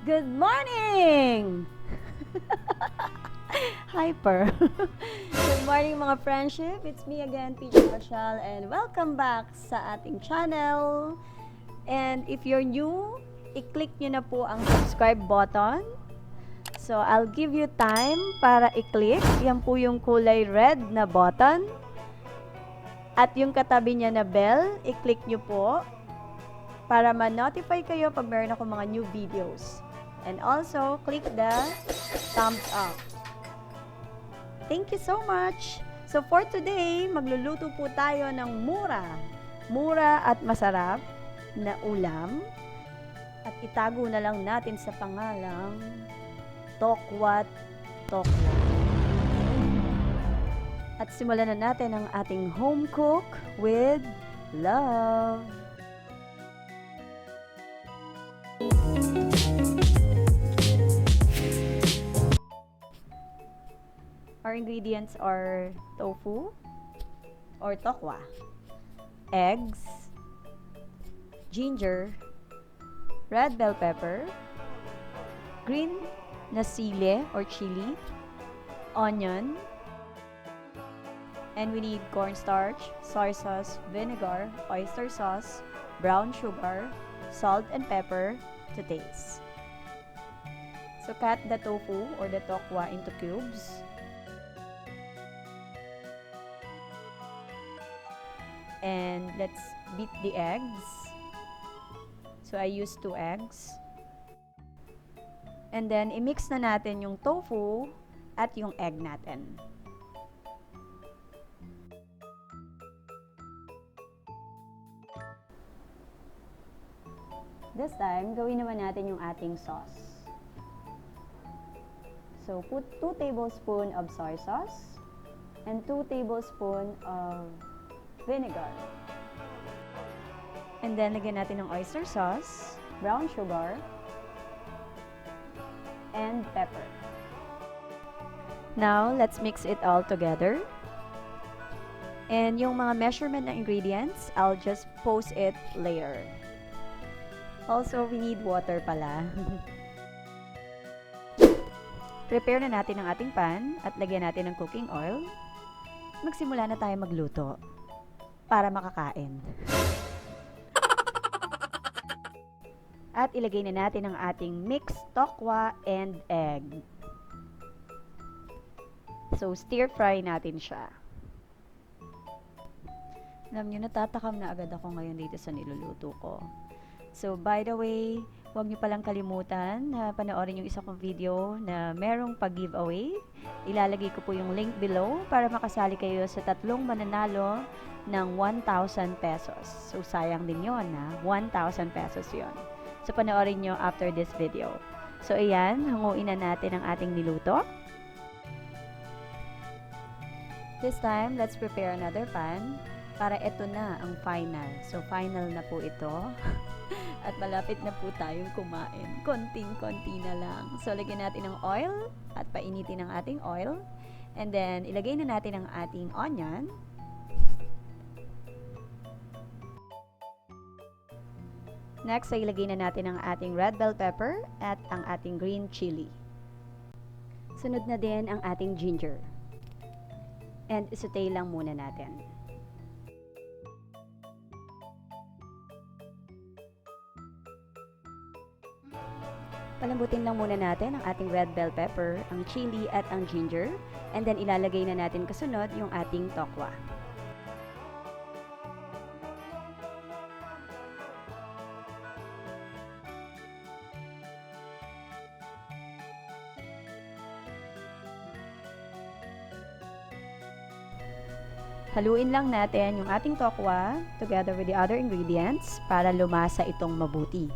Good morning! Hyper. Good morning mga friendship. It's me again, Abacial, and welcome back sa ating channel. And if you're new, i-click nyo na po ang subscribe button. So, I'll give you time para i-click. Yan po yung kulay red na button. At yung katabi niya na bell, i-click nyo po para ma-notify kayo pag meron ako mga new videos. And also, click the thumbs up. Thank you so much! So for today, magluluto po tayo ng mura at masarap na ulam. At itago na lang natin sa pangalang tokwa't tokwa. At simulan na natin ang ating home cook with love. Our ingredients are tofu or tokwa, eggs, ginger, red bell pepper, green na sili or chili, onion, and we need cornstarch, soy sauce, vinegar, oyster sauce, brown sugar, salt and pepper to taste. So cut the tofu or the tokwa into cubes. And let's beat the eggs. So I use 2 eggs. And then i-mix na natin yung tofu at yung egg natin. This time, gawin naman natin yung ating sauce. So put 2 tablespoons of soy sauce and 2 tablespoons of vinegar. And then, lagyan natin ng oyster sauce, brown sugar, and pepper. Now, let's mix it all together. And yung mga measurement na ingredients, I'll just post it later. Also, we need water pala. Prepare na natin ang ating pan at lagyan natin ng cooking oil. Magsimula na tayo magluto para makakain. At ilagay na natin ang ating mixed tokwa and egg. So, stir fry natin siya. Alam nyo, natatakam na agad ako ngayon dito sa niluluto ko. So, by the way, huwag nyo palang kalimutan na panoorin yung isa kong video na merong pag-giveaway. Ilalagay ko po yung link below para makasali kayo sa 3 mananalo ng 1,000 pesos. So, sayang din yun, ha? 1,000 pesos yun. So, panoorin nyo after this video. So, ayan, hanguin na natin ang ating niluto. This time, let's prepare another pan para ito na ang final. So, final na po ito. At malapit na po tayong kumain. Konting-konti na lang. So, lagyan natin ng oil at painitin ang ating oil. And then, ilagay na natin ang ating onion. Next, ay ilagay na natin ang ating red bell pepper at ang ating green chili. Sunod na din ang ating ginger. And isaute lang muna natin. Palambutin lang muna natin ang ating red bell pepper, ang chili at ang ginger. And then ilalagay na natin kasunod yung ating tokwa. Haluin lang natin yung ating tokwa together with the other ingredients para lumasa itong mabuti.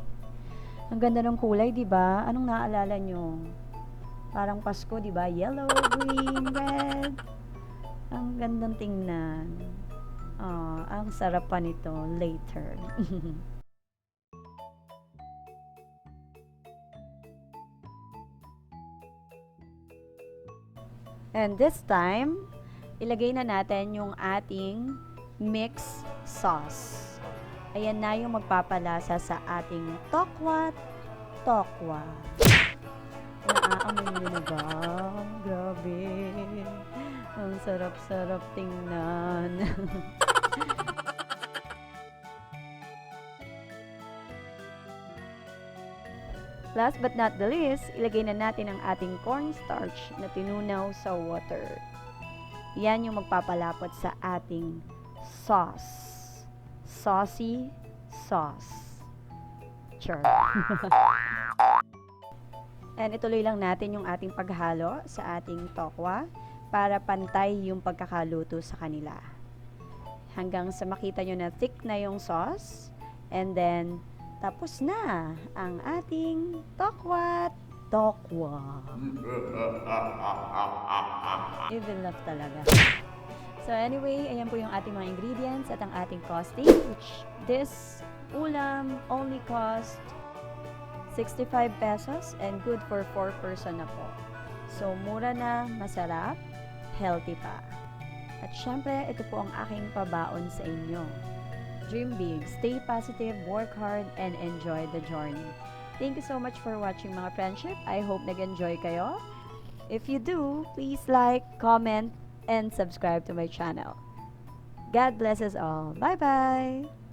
Ang ganda ng kulay, di ba? Anong naalala nyo? Parang Pasko, di ba? Yellow, green, red. Ang gandang tingnan. Ang sarap pa nito later. And this time, ilagay na natin yung ating mixed sauce. Ayan na yung magpapalasa sa ating tokwa't Tokwa. Naaamoy nyo na ba? Grabe. Ang sarap-sarap tingnan. Last but not the least, ilagay na natin ang ating cornstarch na tinunaw sa water. Yan yung magpapalapot sa ating sauce. Saucy sauce. Sure. And ituloy lang natin yung ating paghalo sa ating tokwa para pantay yung pagkakaluto sa kanila. Hanggang sa makita nyo na thick na yung sauce. And then, tapos na ang ating tokwa't tokwa. Evil love talaga. So anyway, ayan po yung ating mga ingredients at ang ating costing, which this ulam only cost 65 pesos and good for 4 person na po. So mura na, masarap, healthy pa. At syempre, ito po ang aking pabaon sa inyo. Dream big, stay positive, work hard, and enjoy the journey. Thank you so much for watching mga friendship. I hope nag-enjoy kayo. If you do, please like, comment, and subscribe to my channel. God bless us all. Bye-bye!